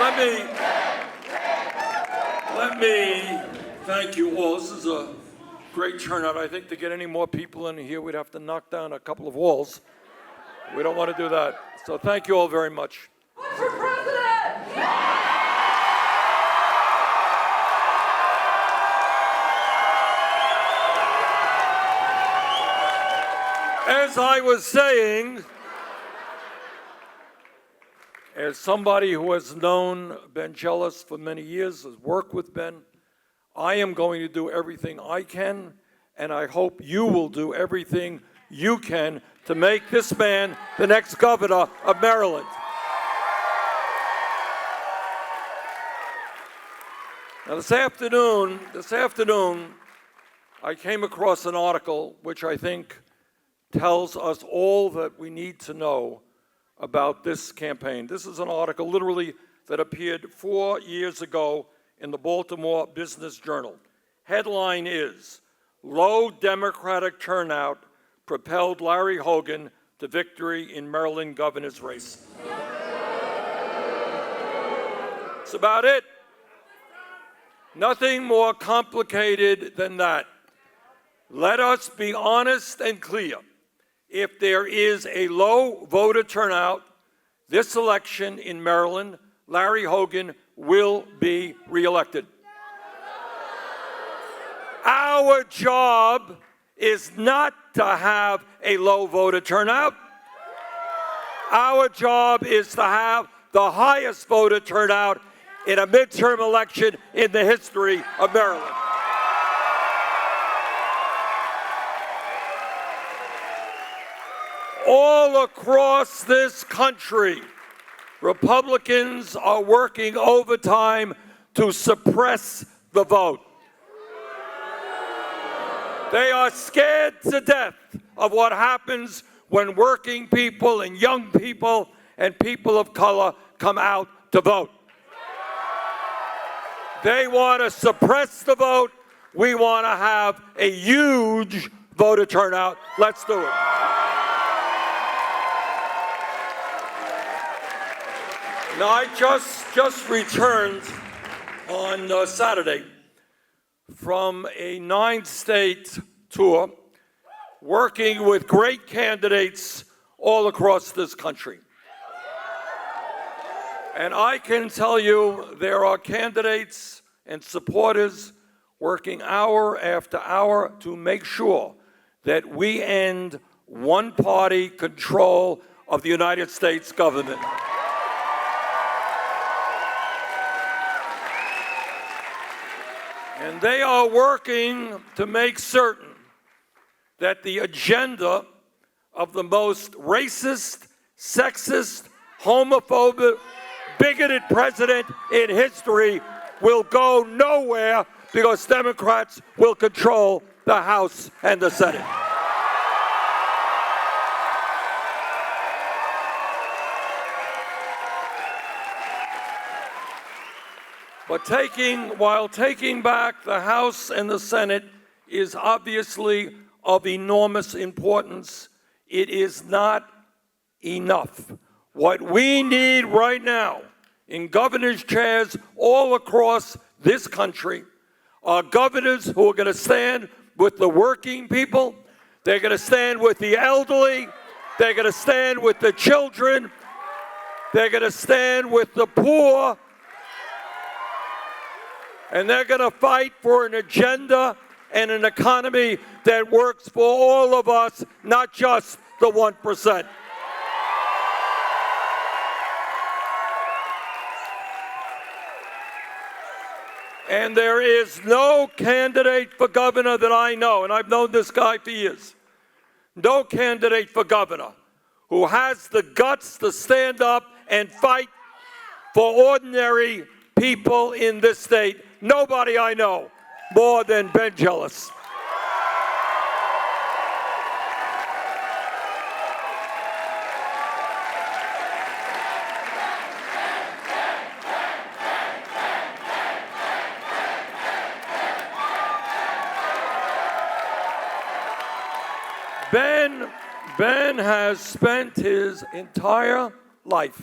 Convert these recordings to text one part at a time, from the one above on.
Let me thank you all. This is a great turnout. I think to get any more people in here, we'd have to knock down a couple of walls. We don't want to do that. So thank you all very much. Who's for president? As I was saying, as somebody who has known Ben Jealous for many years, has worked with Ben, I am going to do everything I can, and I hope you will do everything you can to make this man the next governor of Maryland. Now this afternoon, I came across an article which I think tells us all that we need to know about this campaign. This is an article literally that appeared 4 years ago in the Baltimore Business Journal. Headline is, "Low Democratic Turnout Propelled Larry Hogan to Victory in Maryland Governor's Race." That's about it. Nothing more complicated than that. Let us be honest and clear. If there is a low voter turnout this election in Maryland, Larry Hogan will be reelected. Our job is not to have a low voter turnout. Our job is to have the highest voter turnout in a midterm election in the history of Maryland. All across this country, Republicans are working overtime to suppress the vote. They are scared to death of what happens when working people and young people and people of color come out to vote. They want to suppress the vote. We want to have a huge voter turnout. Let's do it. Now, I just returned on Saturday from a 9-state tour working with great candidates all across this country. And I can tell you there are candidates and supporters working hour after hour to make sure that we end one-party control of the United States government. And they are working to make certain that the agenda of the most racist, sexist, homophobic, bigoted president in history will go nowhere because Democrats will control the House and the Senate. But while taking back the House and the Senate is obviously of enormous importance, it is not enough. What we need right now in governor's chairs all across this country are governors who are going to stand with the working people, they're going to stand with the elderly, they're going to stand with the children, they're going to stand with the poor, and they're going to fight for an agenda and an economy that works for all of us, not just the 1%. And there is no candidate for governor that I know, and I've known this guy for years, no candidate for governor who has the guts to stand up and fight for ordinary people in this state. Nobody I know more than Ben Jealous. Ben has spent his entire life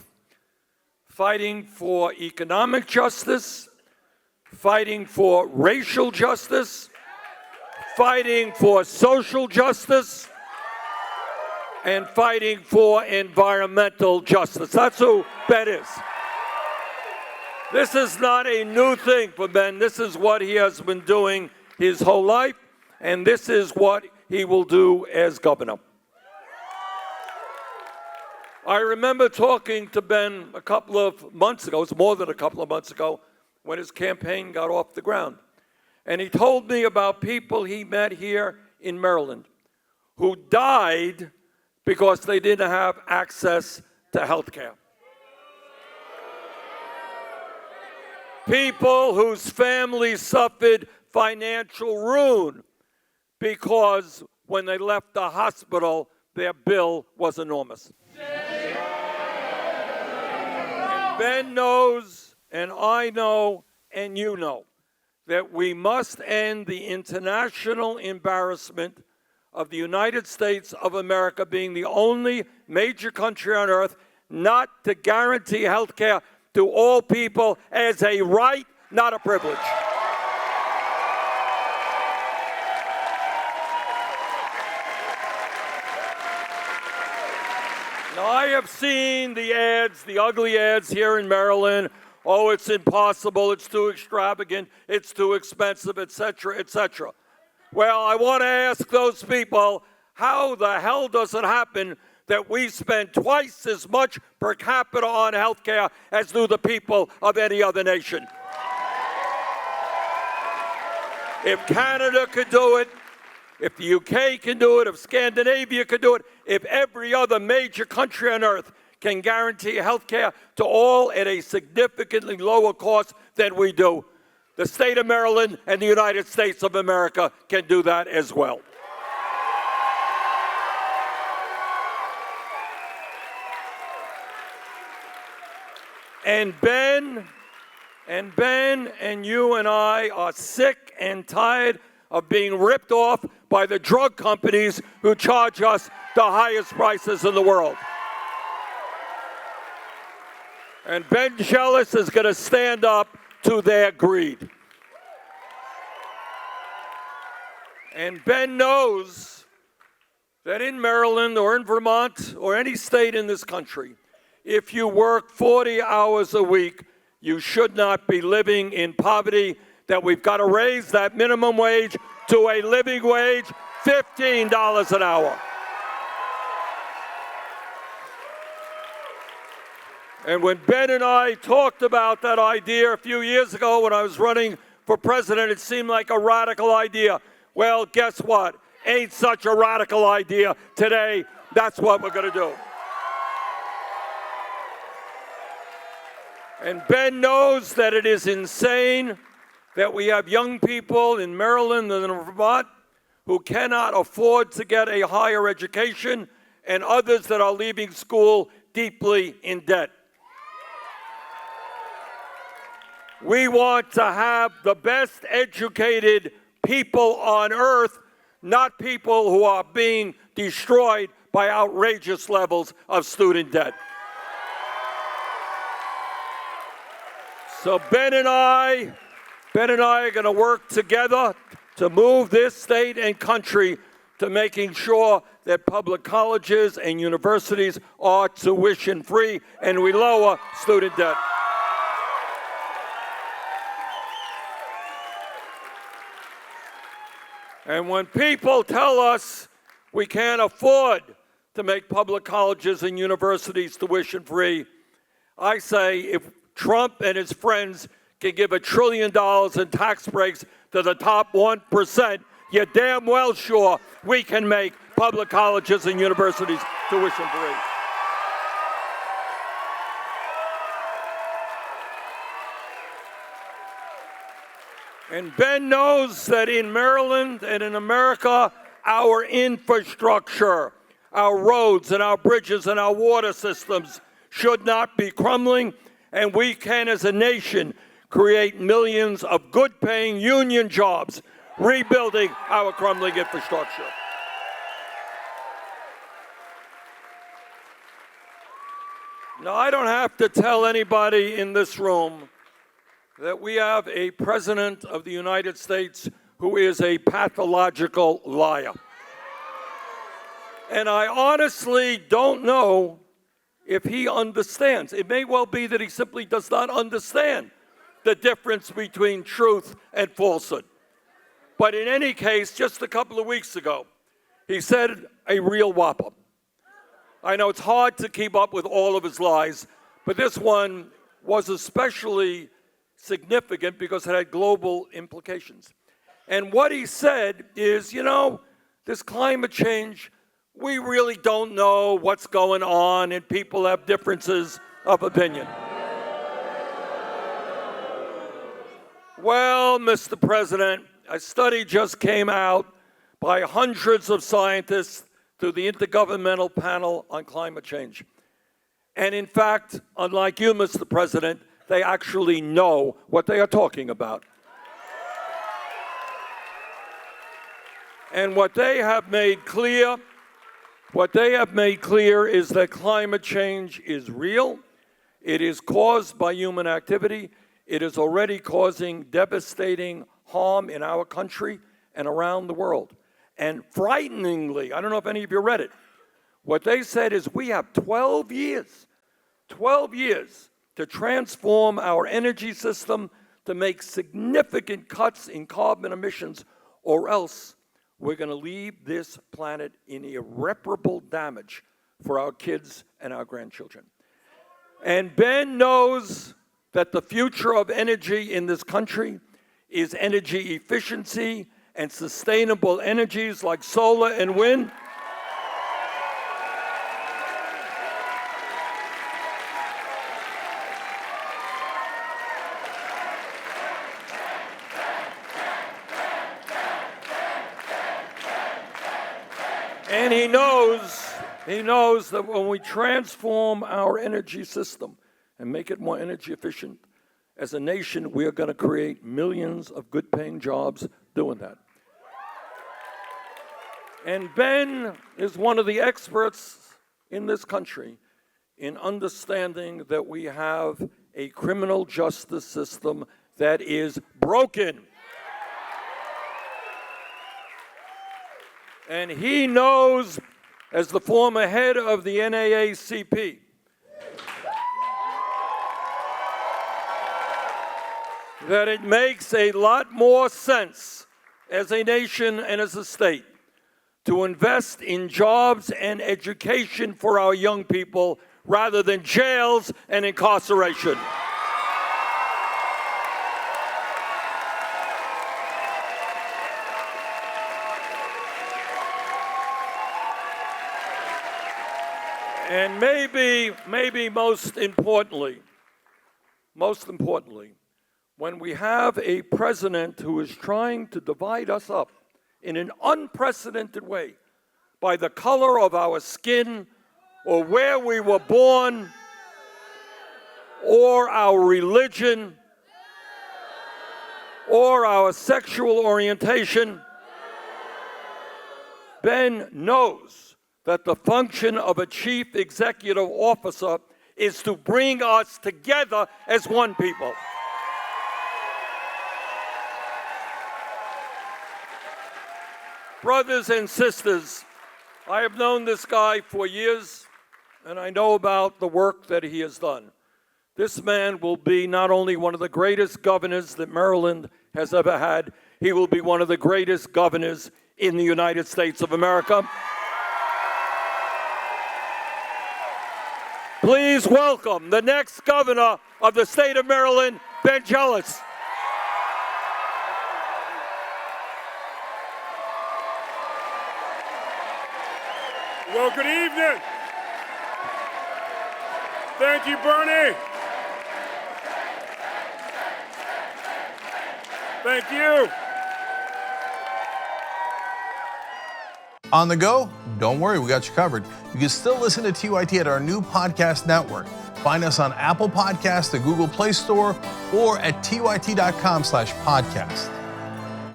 fighting for economic justice, fighting for racial justice, fighting for social justice, and fighting for environmental justice. That's who Ben is. This is not a new thing for Ben. This is what he has been doing his whole life, and this is what he will do as governor. I remember talking to Ben a couple of months ago, it was more than a couple of months ago, when his campaign got off the ground. And he told me about people he met here in Maryland who died because they didn't have access to health care. People whose families suffered financial ruin because when they left the hospital, their bill was enormous. And Ben knows, and I know, and you know, that we must end the international embarrassment of the United States of America being the only major country on earth not to guarantee health care to all people as a right, not a privilege. Now, I have seen the ads, the ugly ads here in Maryland. Oh, it's impossible, it's too extravagant, it's too expensive, etc., etc. Well, I want to ask those people, how the hell does it happen that we spend twice as much per capita on health care as do the people of any other nation? If Canada could do it, if the UK can do it, if Scandinavia could do it, if every other major country on earth can guarantee health care to all at a significantly lower cost than we do, the state of Maryland and the United States of America can do that as well. And Ben and you and I are sick and tired of being ripped off by the drug companies who charge us the highest prices in the world. And Ben Jealous is going to stand up to their greed. And Ben knows that in Maryland or in Vermont or any state in this country, if you work 40 hours a week, you should not be living in poverty, that we've got to raise that minimum wage to a living wage, $15 an hour. And when Ben and I talked about that idea a few years ago when I was running for president, it seemed like a radical idea. Well, guess what? Ain't such a radical idea today. That's what we're going to do. And Ben knows that it is insane that we have young people in Maryland and in Vermont who cannot afford to get a higher education, and others that are leaving school deeply in debt. We want to have the best educated people on earth, not people who are being destroyed by outrageous levels of student debt. So Ben and I are going to work together to move this state and country to making sure that public colleges and universities are tuition-free and we lower student debt. And when people tell us we can't afford to make public colleges and universities tuition-free, I say if Trump and his friends can give $1 trillion in tax breaks to the top 1%, you're damn well sure we can make public colleges and universities tuition-free. And Ben knows that in Maryland and in America, our infrastructure, our roads and our bridges and our water systems should not be crumbling, and we can, as a nation, create millions of good-paying union jobs, rebuilding our crumbling infrastructure. Now, I don't have to tell anybody in this room that we have a president of the United States who is a pathological liar. And I honestly don't know if he understands. It may well be that he simply does not understand the difference between truth and falsehood. But in any case, just a couple of weeks ago, he said a real whopper. I know it's hard to keep up with all of his lies, but this one was especially significant because it had global implications. And what he said is, this climate change, we really don't know what's going on, and people have differences of opinion. Well, Mr. President, a study just came out by hundreds of scientists through the Intergovernmental Panel on Climate Change. And in fact, unlike you, Mr. President, they actually know what they are talking about. And what they have made clear is that climate change is real. It is caused by human activity. It is already causing devastating harm in our country and around the world. And frighteningly, I don't know if any of you read it, what they said is we have 12 years to transform our energy system to make significant cuts in carbon emissions, or else we're going to leave this planet in irreparable damage for our kids and our grandchildren. And Ben knows that the future of energy in this country is energy efficiency and sustainable energies like solar and wind. And he knows that when we transform our energy system and make it more energy efficient, as a nation, we are going to create millions of good-paying jobs doing that. And Ben is one of the experts in this country in understanding that we have a criminal justice system that is broken. And he knows, as the former head of the NAACP, that it makes a lot more sense as a nation and as a state to invest in jobs and education for our young people rather than jails and incarceration. And maybe most importantly, when we have a president who is trying to divide us up in an unprecedented way by the color of our skin or where we were born or our religion or our sexual orientation, Ben knows that the function of a chief executive officer is to bring us together as one people. Brothers and sisters, I have known this guy for years, and I know about the work that he has done. This man will be not only one of the greatest governors that Maryland has ever had, he will be one of the greatest governors in the United States of America. Please welcome the next governor of the state of Maryland, Ben Jealous. Well, good evening. Thank you, Bernie. Thank you. On the go? Don't worry, we got you covered. You can still listen to TYT at our new podcast network. Find us on Apple Podcasts, the Google Play Store, or at tyt.com/podcast.